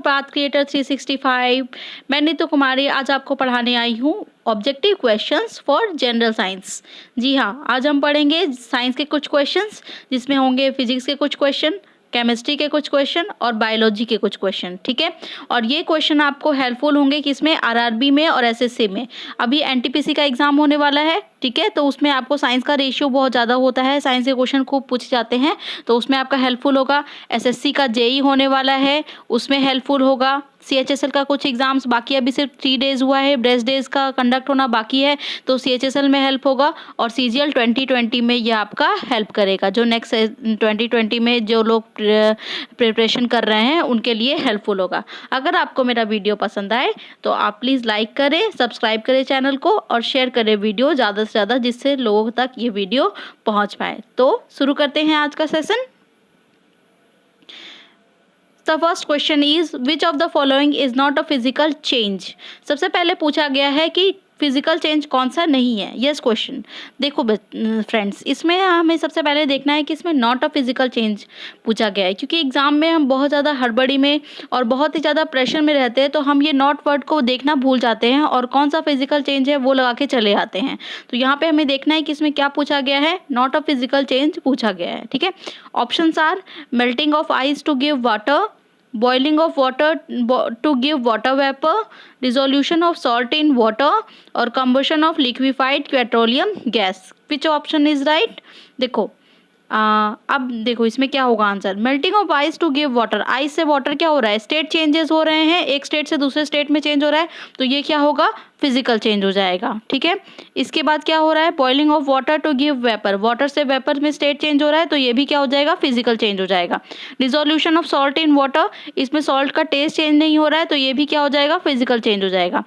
Path creator 365। मैं नीतू कुमारी आज आपको पढ़ाने आई हूँ objective questions for general science. जी हाँ, आज हम पढ़ेंगे साइंस के कुछ क्वेश्चंस जिसमें होंगे फिजिक्स के कुछ क्वेश्चन, केमिस्ट्री के कुछ क्वेश्चन और बायोलॉजी के कुछ क्वेश्चन। ठीक है, और ये क्वेश्चन आपको हेल्पफुल होंगे किसमें, आरआरबी में और एसएससी में। अभी एनटीपीसी का एग्जाम होने वाला है, ठीक है, तो उसमें आपको साइंस का रेशियो बहुत ज़्यादा होता है, साइंस के क्वेश्चन खूब पूछे जाते हैं, तो उसमें आपका हेल्पफुल होगा। एसएससी का जेई होने वाला है, उसमें हेल्पफुल होगा। सीएचएसएल का कुछ एग्जाम्स बाकी, अभी सिर्फ 3 डेज हुआ है, ब्रेस्ट डेज का कंडक्ट होना बाकी है, तो सीएचएसएल में हेल्प होगा। और सीजीएल 2020 में ये आपका हेल्प करेगा, जो नेक्स्ट 2020 में जो लोग प्रिपरेशन कर रहे हैं उनके लिए हेल्पफुल होगा। अगर आपको मेरा वीडियो पसंद आए तो आप प्लीज़ लाइक करें, सब्सक्राइब करें चैनल को और शेयर करें वीडियो ज़्यादा से ज़्यादा, जिससे लोगों तक ये वीडियो पहुंच पाए। तो शुरू करते हैं आज का session. The first question is which of the following is not a physical change। सबसे पहले पूछा गया है कि फिजिकल चेंज कौन सा नहीं है। Yes question. देखो फ्रेंड्स, इसमें हमें सबसे पहले देखना है कि इसमें नॉट अ फिजिकल चेंज पूछा गया है, क्योंकि एग्जाम में हम बहुत ज़्यादा हड़बड़ी में और बहुत ही ज़्यादा प्रेशर में रहते हैं, तो हम ये नॉट वर्ड को देखना भूल जाते हैं और कौन सा फिजिकल चेंज है वो लगा के चले आते हैं। तो यहाँ पे हमें देखना है कि इसमें क्या पूछा गया है, नॉट अ फिजिकल चेंज पूछा गया है। ठीक है, options are melting of ice to give water, boiling of water to give water vapor, dissolution of salt in water or combustion of liquefied petroleum gas। which option is right? देखो अब देखो इसमें क्या होगा answer, melting of ice to give water. Ice से water क्या हो रहा है, स्टेट चेंजेस हो रहे हैं, एक स्टेट से दूसरे स्टेट में चेंज हो रहा है, तो ये क्या होगा, फिजिकल चेंज हो जाएगा। ठीक है, इसके बाद क्या हो रहा है, boiling of water to give vapour, water से वेपर में स्टेट चेंज हो रहा है, तो ये भी क्या हो जाएगा, फिजिकल चेंज हो जाएगा। Dissolution of salt in water, इसमें सॉल्ट का टेस्ट चेंज नहीं हो रहा है, तो ये भी क्या हो जाएगा, फिजिकल चेंज हो जाएगा।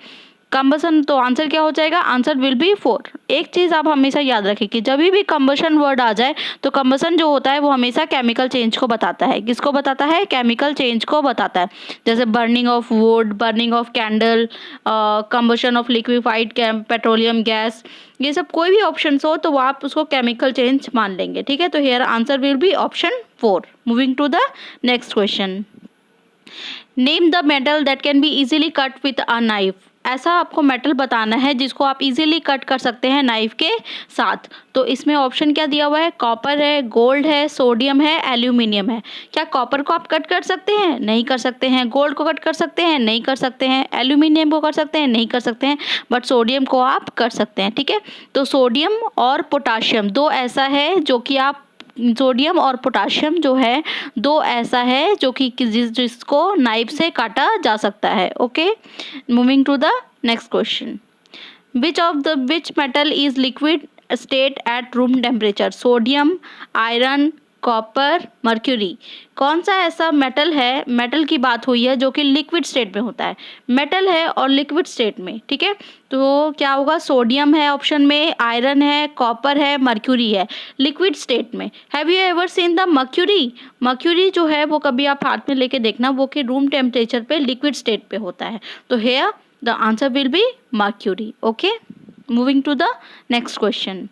कंबसन, तो आंसर क्या हो जाएगा, आंसर विल बी 4। एक चीज़ आप हमेशा याद रखें कि जब भी कंबसन वर्ड आ जाए तो कंबसन जो होता है वो हमेशा केमिकल चेंज को बताता है। किसको बताता है, केमिकल चेंज को बताता है। जैसे burning of would, burning of candle, combustion of liquefied petroleum gas, ये सब कोई भी ऑप्शन हो तो वो आप उसको केमिकल चेंज मान लेंगे। ठीक है, तो here answer will be option 4। Moving to the next question. Name the metal that can be easily cut with a knife. ऐसा आपको मेटल बताना है जिसको आप इजीली कट कर सकते हैं नाइफ के साथ। तो इसमें ऑप्शन क्या दिया हुआ है, कॉपर है, गोल्ड है, सोडियम है, एल्यूमिनियम है। क्या कॉपर को आप कट कर सकते हैं, नहीं कर सकते हैं। गोल्ड को कट कर सकते हैं, नहीं कर सकते हैं। एल्यूमिनियम को कर सकते हैं, नहीं कर सकते हैं। बट सोडियम को आप कर सकते हैं। ठीक है, तो सोडियम और पोटाशियम दो ऐसा है जो कि आप, सोडियम और पोटाशियम जो है दो ऐसा है जो कि जिसको नाइफ से काटा जा सकता है। Okay, moving to the next question. Which metal is liquid state at room temperature. Sodium, iron, copper, mercury. कौन सा ऐसा मेटल है, मेटल की बात हुई है जो कि लिक्विड स्टेट में होता है, मेटल है और लिक्विड स्टेट में। ठीक है, तो क्या होगा, सोडियम है ऑप्शन में, आयरन है, कॉपर है, मर्क्यूरी है लिक्विड स्टेट में। Have you ever seen the mercury. Mercury जो है वो कभी आप हाथ में लेके देखना, वो कि रूम टेम्परेचर पे लिक्विड स्टेट पे होता है। तो here the answer will be mercury. Okay, moving to the next question.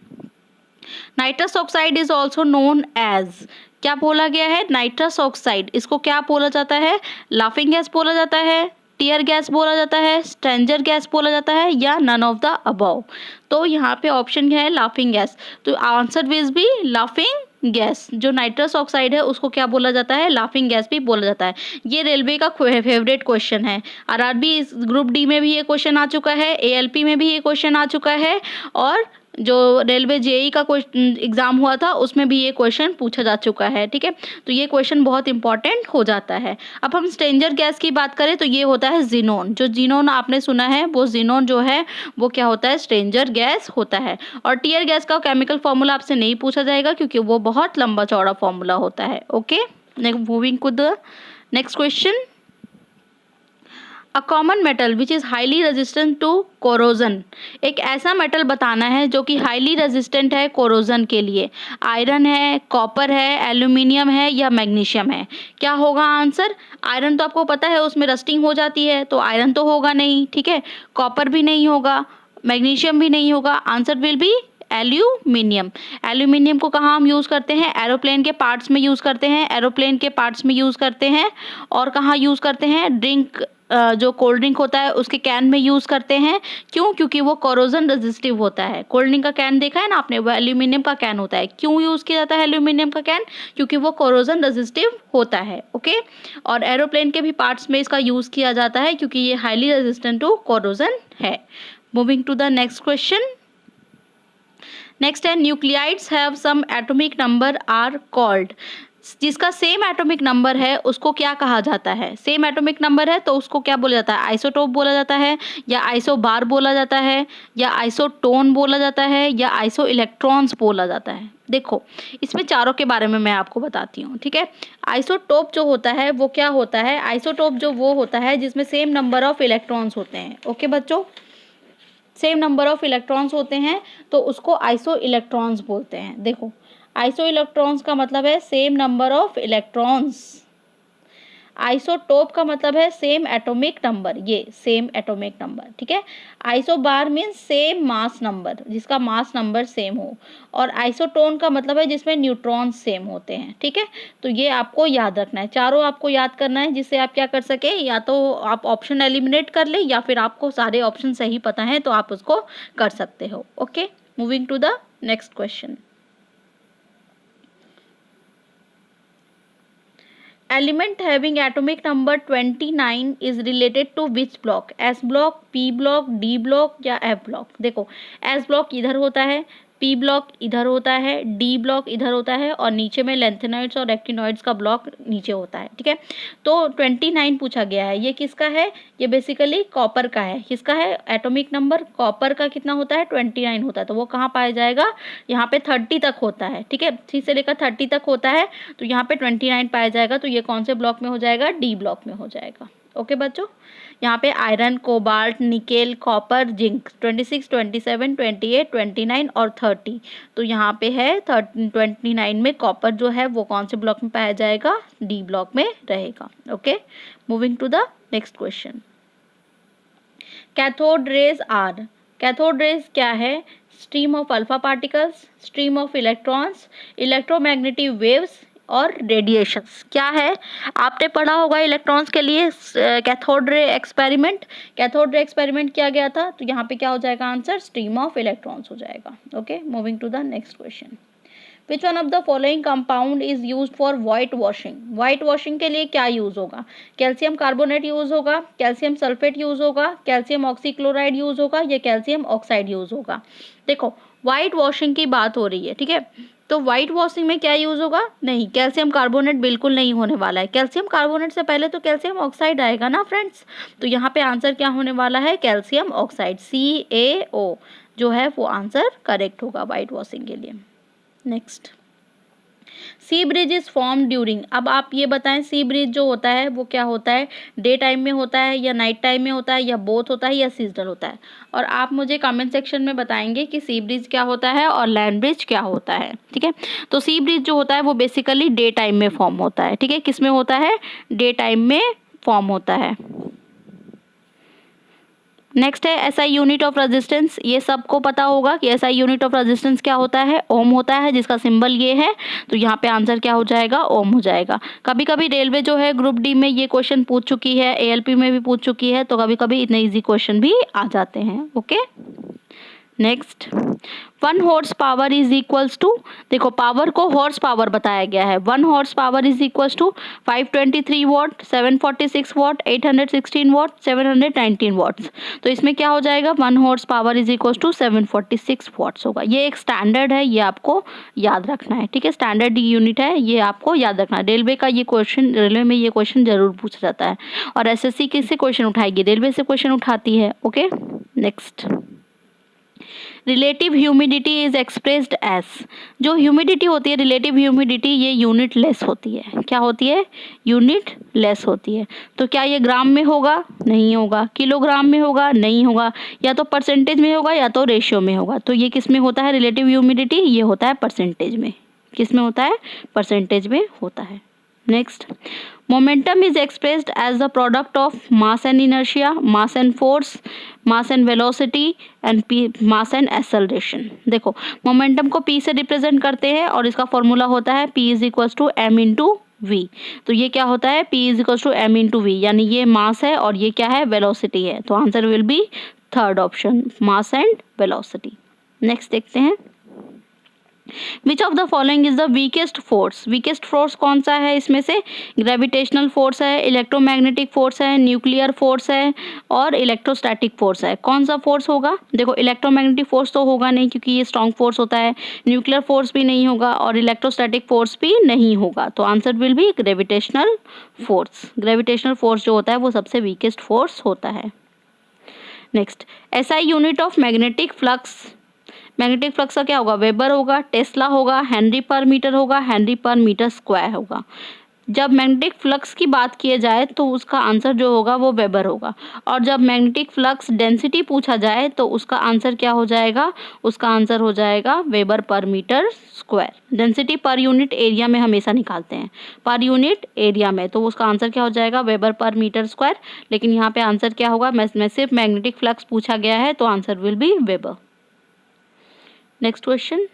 Nitrous oxide is also known as. क्या बोला गया है, नाइट्रस ऑक्साइड, इसको क्या बोला जाता है, लाफिंग गैस बोला जाता है, टीयर गैस बोला जाता है, स्ट्रेंजर गैस बोला जाता है, या नन ऑफ द अबव। तो यहाँ पे ऑप्शन है लाफिंग गैस, तो answer will B laughing gas. जो नाइट्रस ऑक्साइड है उसको क्या बोला जाता है, लाफिंग गैस भी बोला जाता है। ये रेलवे का फेवरेट क्वेश्चन है, आरआरबी ग्रुप डी में भी ये क्वेश्चन आ चुका है, एएलपी में भी ये क्वेश्चन आ चुका है, और जो रेलवे जेई का एग्ज़ाम हुआ था उसमें भी ये क्वेश्चन पूछा जा चुका है। ठीक है, तो ये क्वेश्चन बहुत इंपॉर्टेंट हो जाता है। अब हम स्ट्रेंजर गैस की बात करें तो ये होता है जीनोन। जो जीनोन आपने सुना है वो जीनोन जो है वो क्या होता है, स्ट्रेंजर गैस होता है। और टीयर गैस का केमिकल फॉर्मूला आपसे नहीं पूछा जाएगा क्योंकि वो बहुत लंबा चौड़ा फॉर्मूला होता है। Okay, moving to the next question. A common metal which is highly resistant to corrosion. एक ऐसा मेटल बताना है जो कि हाईली रेजिस्टेंट है कोरोजन के लिए। आयरन है, कॉपर है, एल्यूमिनियम है, या मैग्नीशियम है। क्या होगा आंसर, आयरन तो आपको पता है उसमें रस्टिंग हो जाती है, तो आयरन तो होगा नहीं। ठीक है, कॉपर भी नहीं होगा, मैग्नीशियम भी नहीं होगा, answer will B aluminium. Aluminium को कहाँ हम यूज़ करते हैं? एरोप्लेन के पार्ट्स में यूज़ करते हैं, एरोप्लेन के पार्ट्स में यूज़ करते हैं। और कहाँ यूज़ करते हैं? ड्रिंक जो कोल्ड ड्रिंक होता है उसके कैन में यूज़ करते हैं। क्यों? क्योंकि वो कोरोजन रेजिस्टिव होता है। कोल्ड ड्रिंक का कैन देखा है ना आपने, वो एल्यूमिनियम का कैन होता है। क्यों यूज़ किया जाता है एल्यूमिनियम का कैन? क्योंकि वो कोरोजन रेजिस्टिव होता है। ओके, और एरोप्लेन के भी पार्ट्स में इसका यूज़ किया जाता है क्योंकि ये हाईली रेजिस्टेंट टू कोरोजन है। Moving to the next question. Next है nuclides have same atomic number are called. जिसका सेम एटॉमिक नंबर है उसको क्या कहा जाता है? सेम एटॉमिक नंबर है तो उसको क्या बोला जाता है? आइसोटोप बोला जाता है, या आइसोबार बोला जाता है, या आइसोटोन बोला जाता है, या आइसो इलेक्ट्रॉन्स बोला जाता है। देखो, इसमें चारों के बारे में मैं आपको बताती हूँ, ठीक है। आइसोटोप जो होता है वो क्या होता है? आइसोटोप जो वो होता है जिसमें सेम नंबर ऑफ इलेक्ट्रॉन्स होते हैं। ओके बच्चों, सेम नंबर ऑफ इलेक्ट्रॉन्स होते हैं तो उसको आइसो इलेक्ट्रॉन्स बोलते हैं। देखो, आइसो इलेक्ट्रॉन्स का मतलब है same number of electrons. Isotope का मतलब है सेम एटॉमिक नंबर, ये सेम एटॉमिक नंबर, ठीक है। Isobar means same mass number, जिसका मास नंबर सेम हो। और आइसोटोन का मतलब है जिसमें न्यूट्रॉन सेम होते हैं, ठीक है। तो ये आपको याद रखना है, चारों आपको याद करना है, जिससे आप क्या कर सके, या तो आप ऑप्शन एलिमिनेट कर ले या फिर आपको सारे ऑप्शन सही पता है तो आप उसको कर सकते हो। Okay, moving to the next question. Element having atomic number 29 is related to which block? S block, P block, D block या F block? देखो, S block इधर होता है, P ब्लॉक इधर होता है, D ब्लॉक इधर होता है, और नीचे में लेंथेनॉइड्स और एक्टिनॉइड्स का ब्लॉक नीचे होता है, ठीक है। तो 29 पूछा गया है, ये किसका है? ये बेसिकली कॉपर का है। किसका है? एटॉमिक नंबर कॉपर का कितना होता है? 29 होता है। तो वो कहाँ पाया जाएगा? यहाँ पे 30 तक होता है, ठीक है। 3 से लेकर 30 तक होता है, तो यहाँ पे 29 पाया जाएगा। तो ये कौन से ब्लॉक में हो जाएगा? डी ब्लॉक में हो जाएगा। ओके बच्चों, यहाँ पे iron, cobalt, nickel, copper, zinc 26, 27, 28, 29 और 30। तो यहाँ पे है 29 में कॉपर जो है वो कौन से ब्लॉक में पाया जाएगा? डी ब्लॉक में रहेगा। Okay, moving to the next question. Cathode rays are. Cathode rays क्या है? Stream of alpha particles, stream of electrons, electromagnetic waves और रेडिएशंस। क्या है? आपने पढ़ा होगा इलेक्ट्रॉन्स के लिए cathode ray experiment. Cathode ray experiment किया गया था, तो यहाँ पे क्या हो जाएगा आंसर? स्ट्रीम ऑफ इलेक्ट्रॉन्स हो जाएगा। Okay, moving to the next question. Which one of the following compound is use for white washing? White washing के लिए क्या यूज होगा? कैल्शियम कार्बोनेट यूज होगा, कैल्शियम सल्फेट यूज होगा, कैल्शियम ऑक्सीक्लोराइड यूज होगा, या कैल्शियम ऑक्साइड यूज होगा? देखो, वाइट वॉशिंग की बात हो रही है, ठीक है। तो वाइट वॉशिंग में क्या यूज होगा? नहीं, कैल्शियम कार्बोनेट बिल्कुल नहीं होने वाला है। कैल्शियम कार्बोनेट से पहले तो कैल्शियम ऑक्साइड आएगा ना फ्रेंड्स। तो यहाँ पे आंसर क्या होने वाला है? कैल्शियम ऑक्साइड, CaO जो है वो आंसर करेक्ट होगा वाइट वॉशिंग के लिए। Next, sea bridge is form during. अब आप ये बताएं, सी ब्रिज जो होता है वो क्या होता है? डे टाइम में होता है, या नाइट टाइम में होता है, या बोथ होता है, या सीजनल होता है? और आप मुझे कमेंट सेक्शन में बताएंगे कि सी ब्रिज क्या होता है और लैंड ब्रिज क्या होता है, ठीक है। तो सी ब्रिज जो होता है वो बेसिकली डे टाइम में फॉर्म होता है, ठीक है। किस में होता है? डे टाइम में फॉर्म होता है। नेक्स्ट है एसआई यूनिट ऑफ रेजिस्टेंस। ये सबको पता होगा कि एसआई यूनिट ऑफ रेजिस्टेंस क्या होता है? ओम होता है, जिसका सिंबल ये है। तो यहाँ पे आंसर क्या हो जाएगा? ओम हो जाएगा। कभी कभी रेलवे जो है ग्रुप डी में ये क्वेश्चन पूछ चुकी है, ALP में भी पूछ चुकी है, तो कभी कभी इतने इजी क्वेश्चन भी आ जाते हैं। Okay, next, 1 horse power is equals to. देखो, पावर को हॉर्स पावर बताया गया है। 1 horse power is equals to 523 watt, 746 watt, 816 watt, 719 watts. तो इसमें क्या हो जाएगा? 1 horse power is equals to 746 watts होगा। ये एक स्टैंडर्ड है, ये आपको याद रखना है, ठीक है। स्टैंडर्ड यूनिट है, ये आपको याद रखना है। रेलवे का ये क्वेश्चन, रेलवे में ये क्वेश्चन जरूर पूछा जाता है। और SSC किससे क्वेश्चन उठाएगी? रेलवे से क्वेश्चन उठाती है। Okay, next, relative humidity is expressed as. जो ह्यूमिडिटी होती है, रिलेटिव ह्यूमिडिटी, ये यूनिट लेस होती है। क्या होती है? यूनिट लेस होती है। तो क्या ये ग्राम में होगा? नहीं होगा। किलोग्राम में होगा? नहीं होगा। या तो परसेंटेज में होगा या तो रेशियो में होगा। तो ये किस में होता है? रिलेटिव ह्यूमिडिटी ये होता है परसेंटेज में। किस में होता है? परसेंटेज में होता है। Next, momentum is expressed as the product of mass and inertia, mass and force, mass and velocity and mass and acceleration. देखो मोमेंटम को p से रिप्रेजेंट करते हैं और इसका फॉर्मूला होता है p is equals to m into v। तो ये क्या होता है, p is equals to m into v, यानी ये मास है और ये क्या है, वेलोसिटी है। तो answer will B third option, mass and velocity. Next देखते हैं, which of the following is the weakest force. Weakest force कौन सा है इसमें से, ग्रेविटेशनल फोर्स है, इलेक्ट्रोमैग्नेटिक फोर्स है, न्यूक्लियर फोर्स है और इलेक्ट्रोस्टैटिक फोर्स है। कौन सा फोर्स होगा, देखो इलेक्ट्रोमैग्नेटिक फोर्स तो होगा नहीं क्योंकि ये स्ट्रॉन्ग फोर्स होता है, न्यूक्लियर फोर्स भी नहीं होगा और इलेक्ट्रोस्टैटिक फोर्स भी नहीं होगा। तो answer will B gravitational force. Gravitational force जो होता है वो सबसे वीकेस्ट फोर्स होता है। Next, SI unit of magnetic flux. Magnetic flux का क्या होगा, वेबर होगा, टेस्ला होगा, हेनरी पर मीटर होगा, हेनरी पर मीटर स्क्वायर होगा। जब मैग्नेटिक फ्लक्स की बात किए जाए तो उसका आंसर जो होगा वो वेबर होगा, और जब मैग्नेटिक फ्लक्स डेंसिटी पूछा जाए तो उसका आंसर क्या हो जाएगा, उसका आंसर हो जाएगा weber per metre square. Density per unit area में हमेशा निकालते हैं, पर यूनिट एरिया में, तो उसका आंसर क्या हो जाएगा, वेबर पर मीटर स्क्वायर। लेकिन यहाँ पे आंसर क्या होगा, मैं सिर्फ मैग्नेटिक फ्लक्स पूछा गया है तो answer will be weber. Next question,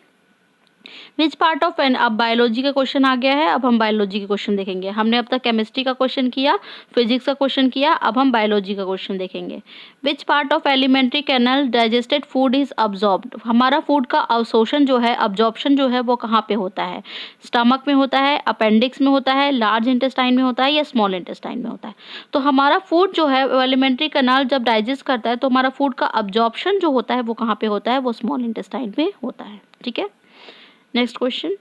which part of an, अब बायोलॉजी का क्वेश्चन आ गया है। अब हम बायोलॉजी के क्वेश्चन देखेंगे। हमने अब तक केमिस्ट्री का क्वेश्चन किया, फिजिक्स का क्वेश्चन किया, अब हम बायोलॉजी का क्वेश्चन देखेंगे। Which part of alimentary canal digested food is absorbed. हमारा फूड का अवशोषण जो है, अब्जॉर्प्शन जो है वो कहाँ पे होता है, स्टमक में होता है, अपेंडिक्स में होता है, लार्ज इंटेस्टाइन में होता है या स्मॉल इंटेस्टाइन में होता है। तो हमारा फूड जो है एलिमेंट्री कैनाल जब डाइजेस्ट करता है तो हमारा फूड का अब्जॉर्प्शन जो होता है वो कहाँ पे होता है, वो स्मॉल इंटेस्टाइन में होता है। ठीक है, next question,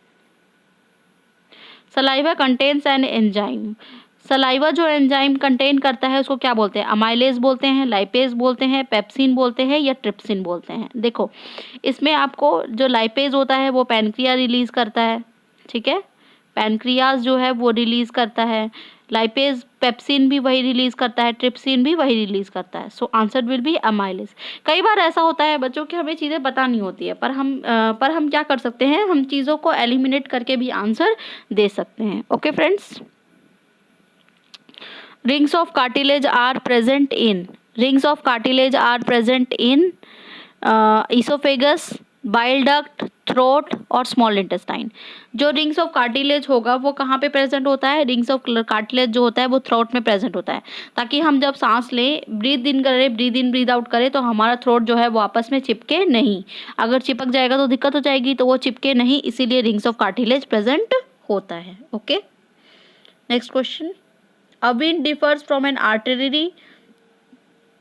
saliva contains an enzyme. Saliva जो एंजाइम कंटेन करता है उसको क्या बोलते हैं, अमाइलेज बोलते हैं, लाइपेज बोलते हैं, पेप्सिन बोलते हैं या ट्रिप्सिन बोलते हैं। देखो इसमें आपको जो लाइपेज होता है वो पैनक्रिया रिलीज करता है, ठीक है, पैनक्रियाज जो है वो रिलीज करता है, लाइपेज पेप्सिन भी वही रिलीज करता है, ट्रिप्सिन भी वही रिलीज करता है। So answer will B amylase. कई बार ऐसा होता है बच्चों कि हमें चीज़ें पता नहीं होती है, पर हम क्या कर सकते हैं, हम चीज़ों को एलिमिनेट करके भी आंसर दे सकते हैं। Okay friends, rings of cartilage are present in, rings of cartilage are present in oesophagus, bile duct, throat और स्मॉल इंटेस्टाइन। जो रिंग्स ऑफ कार्टिलेज होगा वो कहाँ पे प्रेजेंट होता है, रिंग्स ऑफ कार्टिलेज जो होता है वो थ्रोट में प्रेजेंट होता है, ताकि हम जब सांस लें, ब्रीद इन करें, ब्रीद इन ब्रीद आउट करें तो हमारा थ्रोट जो है वो आपस में चिपके नहीं। अगर चिपक जाएगा तो दिक्कत हो जाएगी, तो वो चिपके नहीं, इसीलिए रिंग्स ऑफ कार्टिलेज प्रेजेंट होता है। Okay, next question, a vein differs from an artery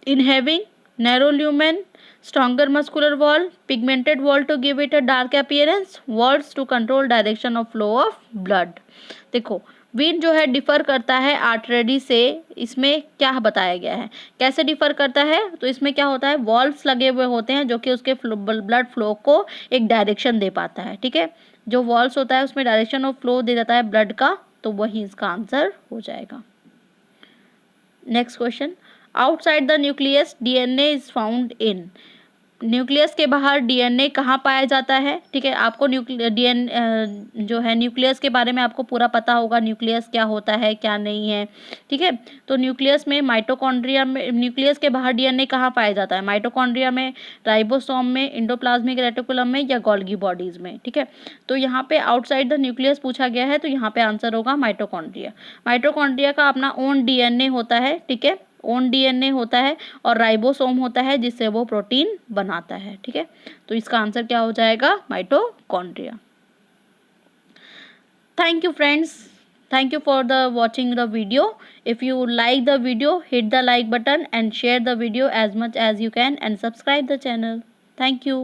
in having narrow lumen, stronger muscular wall, pigmented wall to give it a dark appearance, walls to control direction of flow of blood। देखो when जो है differ करता है artery से, इसमें क्या बताया गया है, कैसे डिफर करता है, तो इसमें क्या होता है, वॉल्व्स लगे हुए होते हैं जो कि उसके ब्लड फ्लो को एक डायरेक्शन दे पाता है। ठीक है, जो वॉल्व्स होता है उसमें डायरेक्शन ऑफ फ्लो दे देता है ब्लड का, तो वही इसका आंसर हो जाएगा। Next question, outside the nucleus DNA is found in. Nucleus के बाहर डीएनए कहाँ पाया जाता है। ठीक है, आपको जो है न्यूक्लियस के बारे में आपको पूरा पता होगा, न्यूक्लियस क्या होता है क्या नहीं है। ठीक है, तो न्यूक्लियस में, माइटोकॉन्ड्रिया में, न्यूक्लियस के बाहर डीएनए कहाँ पाया जाता है, माइटोकॉन्ड्रिया में, राइबोसोम में, इंडोप्लाज्मिक रेटिकुलम में या गोल्गी बॉडीज में। ठीक है, तो यहाँ पे आउटसाइड द न्यूक्लियस पूछा गया है तो यहाँ पे आंसर होगा माइटोकॉन्ड्रिया। माइटोकॉन्ड्रिया का अपना ओन डीएनए होता है, ठीक है, ओन डीएनए होता है, और राइबोसोम होता है जिससे वो प्रोटीन बनाता है। ठीक है, तो इसका आंसर क्या हो जाएगा, mitochondria. Thank you friends, thank you for the watching the video. If you like the video, hit the like button and share the video as much as you can and subscribe the channel. Thank you.